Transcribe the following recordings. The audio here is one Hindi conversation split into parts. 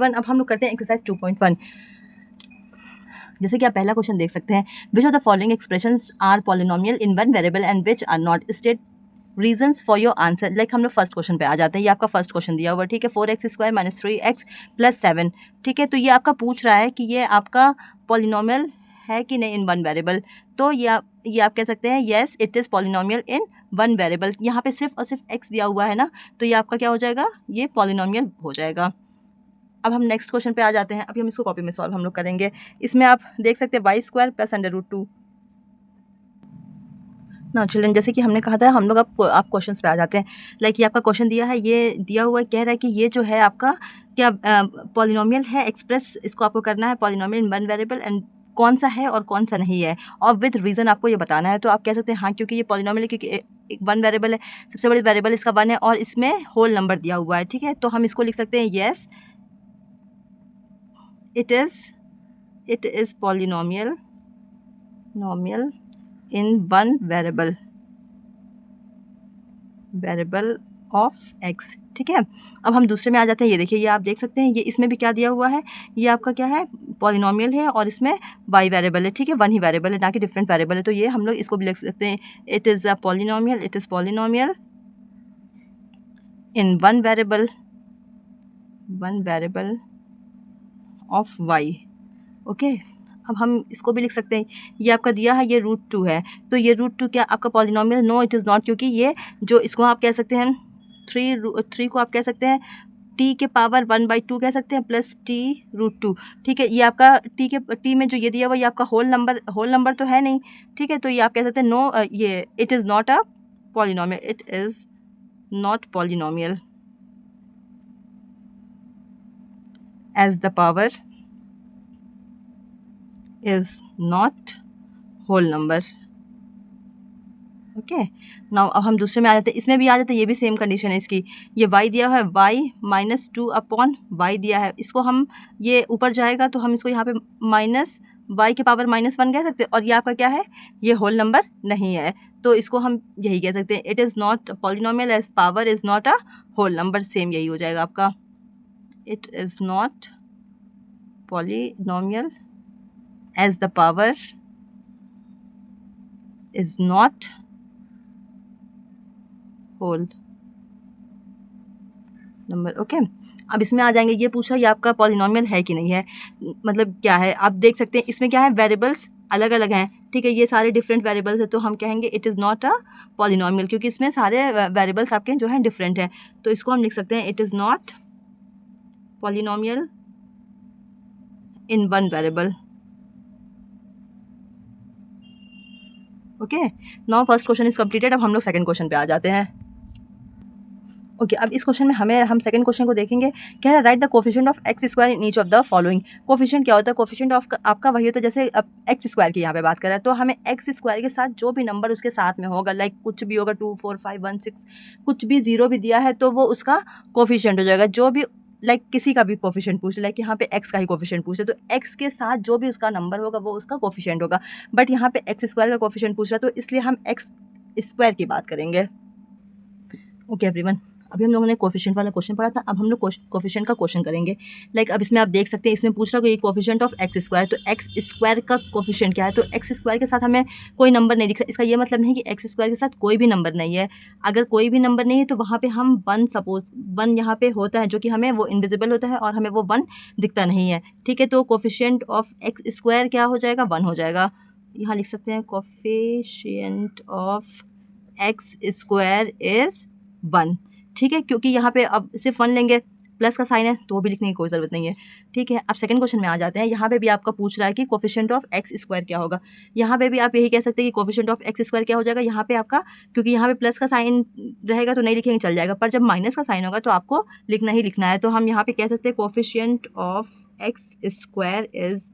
अब हम लोग करते हैं एक्सरसाइज 2.1। जैसे कि आप पहला क्वेश्चन देख सकते हैं, which of the following expressions are polynomial in one variable and which are not, state reasons for your answer. Like हम लोग फर्स्ट क्वेश्चन पे आ जाते हैं। ये आपका फर्स्ट क्वेश्चन दिया हुआ है, ठीक है, 4x² - 3x + 7, ठीक है। तो ये आपका पूछ रहा है कि ये आपका पॉलिनोमियल है कि नहीं इन वन वेरिएबल। तो ये आप कह सकते हैं yes it is polynomial in one variable. यहाँ पे सिर्फ और सिर्फ x दिया हुआ है ना, तो ये आपका क्या हो जाएगा, ये पॉलिनोमियल हो जाएगा। अब हम नेक्स्ट क्वेश्चन पे आ जाते हैं। अभी हम इसको कॉपी में सॉल्व हम लोग करेंगे। इसमें आप देख सकते हैं y² + √2। ना चिल्ड्रन, जैसे कि हमने कहा था, हम लोग अब आप क्वेश्चंस पे आ जाते हैं। लाइक ये आपका क्वेश्चन दिया है, ये दिया हुआ कह रहा है कि ये जो है आपका क्या पॉलिनोमियल है एक्सप्रेस, इसको आपको करना है polynomial in one variable and कौन सा है और कौन सा नहीं है, और विद रीज़न आपको ये बताना है। तो आप कह सकते हैं हाँ, क्योंकि ये पॉलिनोमियल है, क्योंकि एक वन वेरिएबल है, सबसे बड़ी वेरिएबल इसका 1 है और इसमें होल नंबर दिया हुआ है, ठीक है। तो हम इसको लिख सकते हैं yes it is polynomial in one variable of x, ठीक है। अब हम दूसरे में आ जाते हैं। ये देखिए, ये आप देख सकते हैं, ये इसमें भी क्या दिया हुआ है, ये आपका क्या है, पॉलिनोमियल है और इसमें y वेरिएबल है, ठीक है, वन ही वेरिएबल है, ना कि डिफरेंट वेरिएबल है। तो ये हम लोग इसको भी लिख सकते हैं, it is polynomial in one variable of y, okay. अब हम इसको भी लिख सकते हैं, ये आपका दिया है, ये √2 है, तो ये √2 क्या आपका polynomial? No it is not, क्योंकि ये जो इसको आप कह सकते हैं 3 को आप कह सकते हैं t के पावर 1/2 कह सकते हैं प्लस t √2, ठीक है। ये आपका t में जो ये दिया हुआ, ये आपका होल नंबर तो है नहीं, ठीक है। तो ये आप कह सकते हैं नो, ये it is not a polynomial, it is not polynomial as the power is not whole number, okay. Now अब हम दूसरे में आ जाते हैं। इसमें भी आ जाते हैं, ये भी सेम कंडीशन है इसकी। ये y दिया है, y - 2/y दिया है, इसको हम, ये ऊपर जाएगा तो हम इसको यहाँ पे माइनस y के पावर -1 कह सकते हैं, और ये आपका क्या है, ये होल नंबर नहीं है, तो इसको हम यही कह सकते हैं, it is not polynomial as power is not a whole number, same यही हो जाएगा आपका, it is not polynomial as the power is not whole number, okay. अब इसमें आ जाएंगे, ये पूछा ये आपका पॉलिनोमियल है कि नहीं है, मतलब क्या है, आप देख सकते हैं इसमें क्या है, वेरिएबल्स अलग अलग हैं, ठीक है, ये सारे डिफरेंट वेरिएबल्स है, तो हम कहेंगे it is not a polynomial, क्योंकि इसमें सारे वेरिएबल्स आपके जो हैं डिफरेंट हैं। तो इसको हम लिख सकते हैं, it is not polynomial in one variable, okay. Now first question is completed. अब हम लोग सेकंड क्वेश्चन पे आ जाते हैं। ओके, अब इस क्वेश्चन में हम सेकंड क्वेश्चन को देखेंगे। कह रहा है right the coefficient of x² in each of the following. Coefficient क्या होता है, कोफिशिएंट ऑफ आपका वही होता है, जैसे अब x² की यहाँ पे बात कर रहा है, तो हमें x² के साथ जो भी नंबर उसके साथ में होगा, लाइक कुछ भी होगा 2 4 5 1 6, कुछ भी 0 भी दिया है तो वो उसका कोफिशिएंट हो जाएगा। जो भी लाइक किसी का भी कोफिशिएंट पूछ, लाइक यहाँ पे x का ही कोफिशिएंट पूछ रहे, तो x के साथ जो भी उसका नंबर होगा वो उसका कोफिशिएंट होगा। बट यहाँ पे x² का कोफिशिएंट पूछ रहा है, तो इसलिए हम x² की बात करेंगे। ओके एवरीवन, अभी हम लोगों ने कोफिशिएंट वाला क्वेश्चन पढ़ा था, अब हम लोग कोफिशिएंट का क्वेश्चन करेंगे। लाइक अब इसमें आप देख सकते हैं, इसमें पूछ रहा है कि कोफिशिएंट ऑफ x², तो x² का कोफिशिएंट क्या है, तो x² के साथ हमें कोई नंबर नहीं दिख रहा। इसका ये मतलब नहीं कि x² के साथ कोई भी नंबर नहीं है। अगर कोई भी नंबर नहीं है तो वहाँ पे हम 1 सपोज 1 यहाँ पे होता है, जो कि हमें वो इनविजिबल होता है और हमें वो 1 दिखता नहीं है, ठीक है। तो कोफिशिएंट ऑफ x² क्या हो जाएगा, 1 हो जाएगा। यहाँ लिख सकते हैं कोफिशिएंट ऑफ x² इज़ 1, ठीक है, क्योंकि यहाँ पे अब सिर्फ 1 लेंगे, प्लस का साइन है तो वो भी लिखने की कोई ज़रूरत नहीं है, ठीक है। अब सेकंड क्वेश्चन में आ जाते हैं। यहाँ पे भी आपका पूछ रहा है कि कोफिशिएंट ऑफ x² क्या होगा। यहाँ पे भी आप यही कह सकते हैं कि कोफिशिएंट ऑफ x² क्या हो जाएगा। यहाँ पे आपका, क्योंकि यहाँ पे प्लस का साइन रहेगा तो नहीं लिखेंगे, चल जाएगा, पर जब माइनस का साइन होगा तो आपको लिखना ही लिखना है। तो हम यहाँ पे कह सकते हैं कोफिशिएंट ऑफ x² इज़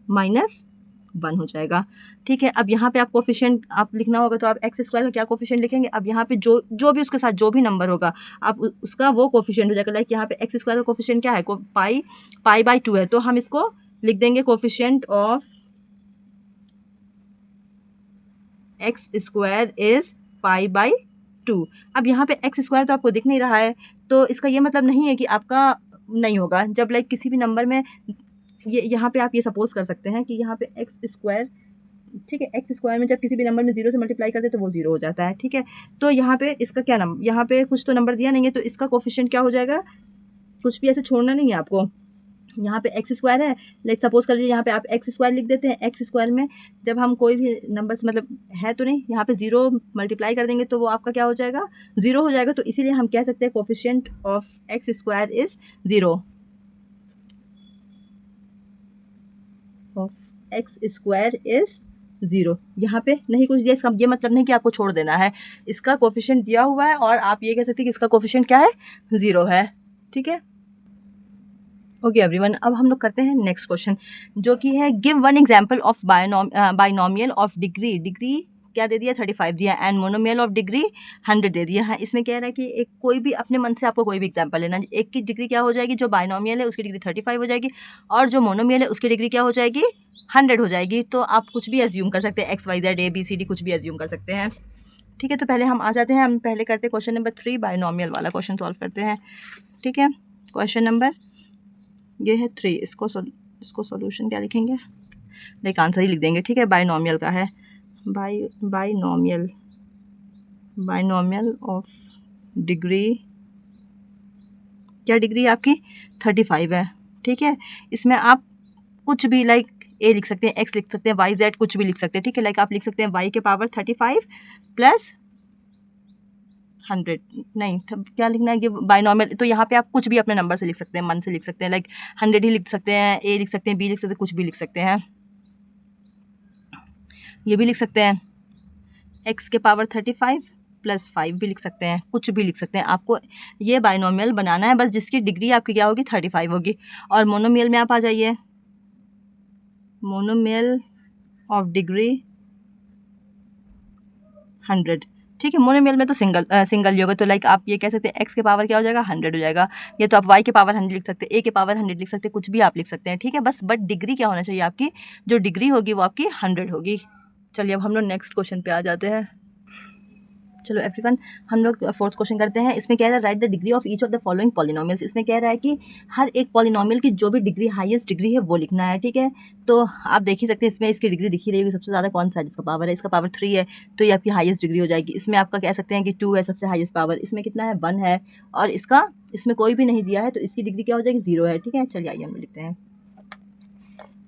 -1 हो जाएगा, ठीक है। अब यहाँ पे आप कोफिशिएंट आप लिखना होगा तो आप x² का क्या कोफिशिएंट लिखेंगे। अब यहाँ पे जो भी उसके साथ जो भी नंबर होगा आप उसका वो कोफिशिएंट हो जाएगा। लाइक यहाँ पे x² का कोफिशिएंट क्या है, पाई/2 है, तो हम इसको लिख देंगे कोफिशिएंट ऑफ x² इज़ पाई/2। अब यहाँ पे x² तो आपको दिख नहीं रहा है, तो इसका ये मतलब नहीं है कि आपका नहीं होगा। जब लाइक किसी भी नंबर में ये यहाँ पे आप ये सपोज़ कर सकते हैं कि यहाँ पे एक्स स्क्वायर, ठीक है, एक्स स्क्वायर में जब किसी भी नंबर में 0 से मल्टीप्लाई करते हैं तो वो 0 हो जाता है, ठीक है। तो यहाँ पे इसका क्या नंबर, यहाँ पे कुछ तो नंबर दिया नहीं है, तो इसका कोफिशिएंट क्या हो जाएगा, कुछ भी ऐसे छोड़ना नहीं है आपको। यहाँ पे एक्स स्क्वायर है, लाइक सपोज कर लीजिए यहाँ पे आप एक्स स्क्वायर लिख देते हैं। एक्स स्क्वायर में जब हम कोई भी नंबर से मतलब है तो नहीं, यहाँ पे 0 मल्टीप्लाई कर देंगे तो वो आपका क्या हो जाएगा, 0 हो जाएगा। तो इसीलिए हम कह सकते हैं coefficient of x square is 0, of x square is 0। यहाँ पे नहीं कुछ दिया, इसका ये मतलब नहीं कि आपको छोड़ देना है, इसका कोफिशिएंट दिया हुआ है और आप ये कह सकते हैं कि इसका कोफिशिएंट क्या है, 0 है, ठीक है। ओके एवरीवन, अब हम लोग करते हैं नेक्स्ट क्वेश्चन, जो कि है give one example of binomial of degree, degree क्या दे दिया 35 दिया, एंड मोनोमियल ऑफ डिग्री 100 दे दिया है। इसमें कह रहा है कि एक कोई भी अपने मन से आपको कोई भी एग्जांपल लेना, एक की डिग्री क्या हो जाएगी, जो बाइनोमियल है उसकी डिग्री 35 हो जाएगी और जो मोनोमियल है उसकी डिग्री क्या हो जाएगी, 100 हो जाएगी। तो आप कुछ भी एज्यूम कर सकते हैं, X Y Z A B C D कुछ भी एज्यूम कर सकते हैं, ठीक है। तो पहले हम आ जाते हैं, हम पहले करते हैं क्वेश्चन नंबर 3, बाइनोमियल वाला क्वेश्चन सॉल्व करते हैं, ठीक है। क्वेश्चन नंबर ये है 3, इसको सॉल्यूशन क्या लिखेंगे, लाइक आंसर ही लिख देंगे, ठीक है। बाइनोमियल का है, बाइनोमियल ऑफ डिग्री, क्या डिग्री आपकी 35 है, ठीक है। इसमें आप कुछ भी लाइक ए लिख सकते हैं, एक्स लिख सकते हैं, वाई जेड कुछ भी लिख सकते हैं, ठीक है। लाइक आप लिख सकते हैं वाई के पावर 35 प्लस 100, नहीं क्या लिखना है, ये बाइनोमियल, तो यहाँ पे आप कुछ भी अपने नंबर से लिख सकते हैं, मन से लिख सकते हैं, लाइक 100 ही लिख सकते हैं, ए लिख सकते हैं, बी लिख सकते हैं, कुछ भी लिख सकते हैं। ये भी लिख सकते हैं एक्स के पावर 35 प्लस 5 भी लिख सकते हैं, कुछ भी लिख सकते हैं। आपको ये बाइनोमियल बनाना है बस, जिसकी डिग्री आपकी क्या होगी 35 होगी। और मोनोमियल में आप आ जाइए, मोनोमियल ऑफ डिग्री 100, ठीक है। मोनोमियल में तो सिंगल ही होगा, तो लाइक आप ये कह सकते हैं एक्स के पावर क्या हो जाएगा 100 हो जाएगा, या तो आप वाई के पावर 100 लिख सकते हैं, ए के पावर 100 लिख सकते हैं, कुछ भी आप लिख सकते हैं, ठीक है। बस बट डिग्री क्या होना चाहिए आपकी, जो डिग्री होगी वो आपकी 100 होगी। चलिए अब हम लोग नेक्स्ट क्वेश्चन पे आ जाते हैं। चलो एवरीवन, हम लोग फोर्थ क्वेश्चन करते हैं। इसमें कह रहा है right the degree of each of the following polynomials. इसमें कह रहा है कि हर एक पॉलिनोमियल की जो भी डिग्री हाईएस्ट डिग्री है वो लिखना है, ठीक है। तो आप देख ही सकते हैं इसमें इसकी डिग्री दिख ही रही होगी, सबसे ज़्यादा कौन सा है जिसका पावर है, इसका पावर 3 है, तो ये आपकी हाईएस्ट डिग्री हो जाएगी। इसमें आपका कह सकते हैं कि 2 है सबसे हाईएस्ट पावर, इसमें कितना है 1 है, और इसमें कोई भी नहीं दिया है, तो इसकी डिग्री क्या हो जाएगी 0 है, ठीक है। चलिए आइए हम लिखते हैं,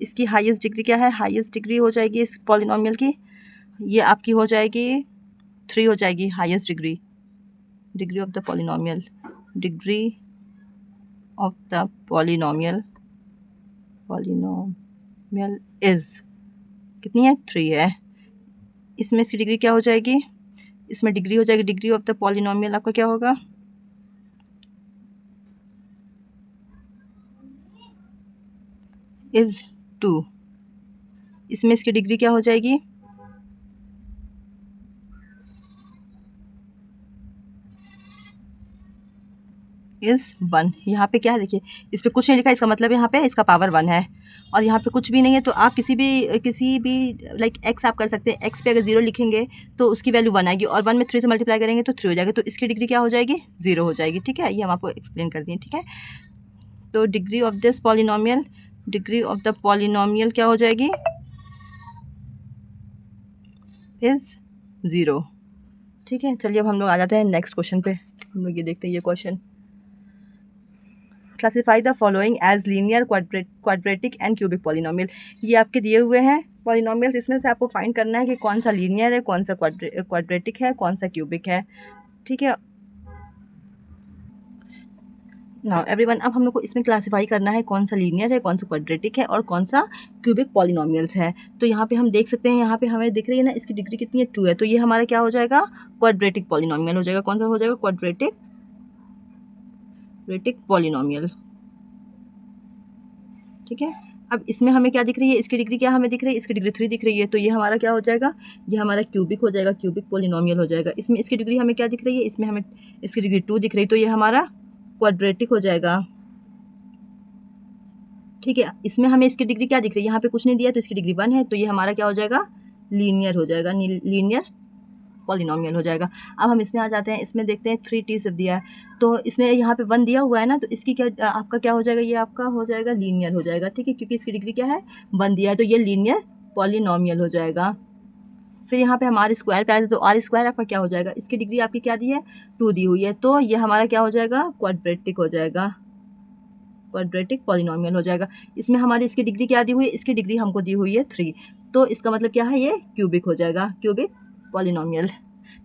इसकी हाईएस्ट डिग्री क्या है, हाईएस्ट डिग्री हो जाएगी इस पॉलिनोमियल की, ये आपकी हो जाएगी 3 हो जाएगी highest degree, degree of the polynomial, degree of the polynomial is कितनी है 3 है। इसमें इसकी डिग्री क्या हो जाएगी, इसमें डिग्री हो जाएगी, डिग्री ऑफ द पॉलिनोमियल आपका क्या होगा, इज 2। इसमें इसकी डिग्री क्या हो जाएगी, इज़ 1। यहाँ पे क्या है देखिए, इस पर कुछ नहीं लिखा, इसका मतलब यहाँ पे इसका पावर 1 है, और यहाँ पे कुछ भी नहीं है। तो आप किसी भी लाइक एक्स आप कर सकते हैं, एक्स पे अगर 0 लिखेंगे तो उसकी वैल्यू 1 आएगी, और 1 में 3 से मल्टीप्लाई करेंगे तो 3 हो जाएगा, तो इसकी डिग्री क्या हो जाएगी 0 हो जाएगी, ठीक है। ये हम आपको एक्सप्लेन कर दिए, ठीक है। तो degree of this polynomial, degree of the polynomial क्या हो जाएगी, इज़ 0, ठीक है। चलिए अब हम लोग आ जाते हैं नेक्स्ट क्वेश्चन पे। हम लोग ये देखते हैं ये question, classify the following as linear, quadratic and cubic polynomial. ये आपके दिए हुए हैं पॉलिनोमियल्स, इसमें से आपको फाइंड करना है कि कौन सा लीनियर है, कौन सा क्वाड्रेटिक है, कौन सा क्यूबिक है, ठीक है। नाउ एवरीवन, अब हम लोग को इसमें क्लासीफाई करना है कौन सा लीनियर है, कौन सा क्वाड्रेटिक है और कौन सा क्यूबिक पॉलिनोमियल्स है। तो यहाँ पे हम देख सकते हैं, यहाँ पे हमें दिख रही है ना, इसकी डिग्री कितनी है 2 है, तो ये हमारा क्या हो जाएगा क्वाड्रेटिक पॉलिनोमियल हो जाएगा। कौन सा हो जाएगा, क्वाड्रेटिक पॉलिनोमियल, ठीक है। अब इसमें हमें क्या दिख रही है, इसकी डिग्री क्या हमें दिख रही है, इसकी डिग्री 3 दिख रही है, तो ये हमारा क्या हो जाएगा, ये हमारा क्यूबिक हो जाएगा, क्यूबिक पॉलिनोमियल हो जाएगा। इसमें इसकी डिग्री हमें क्या दिख रही है, इसमें हमें इसकी डिग्री 2 दिख रही है, तो ये हमारा क्वाड्रेटिक हो जाएगा, ठीक है। इसमें हमें इसकी डिग्री क्या दिख रही है, यहाँ पे कुछ नहीं दिया तो इसकी डिग्री 1 है, तो ये हमारा क्या हो जाएगा लीनियर हो जाएगा, लीनियर पॉलिनोमियल हो जाएगा। अब हम इसमें आ जाते हैं, इसमें देखते हैं 3t सिर्फ दिया है, तो इसमें यहाँ पे 1 दिया हुआ है ना, तो इसकी क्या आपका क्या हो जाएगा, ये आपका हो जाएगा लीनियर हो जाएगा, ठीक है, क्योंकि इसकी डिग्री क्या है 1 दिया है, तो ये लीनियर पॉलिनोमियल हो जाएगा। फिर यहाँ पे हम आर स्क्वायर पे आए तो आर स्क्वायर आपका क्या हो जाएगा, इसकी डिग्री आपकी क्या दी है 2 दी हुई है, तो ये हमारा क्या हो जाएगा क्वाड्रेटिक हो जाएगा, क्वाड्रेटिक पॉलिनोमियल हो जाएगा। इसमें हमारी इसकी डिग्री क्या दी हुई है, इसकी डिग्री हमको दी हुई है 3, तो इसका मतलब क्या है ये क्यूबिक हो जाएगा, क्यूबिक पॉलिनोमियल,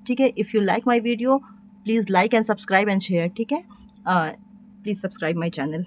ठीक है। If you like my video please like and subscribe and share, ठीक है, प्लीज़ सब्सक्राइब माई चैनल।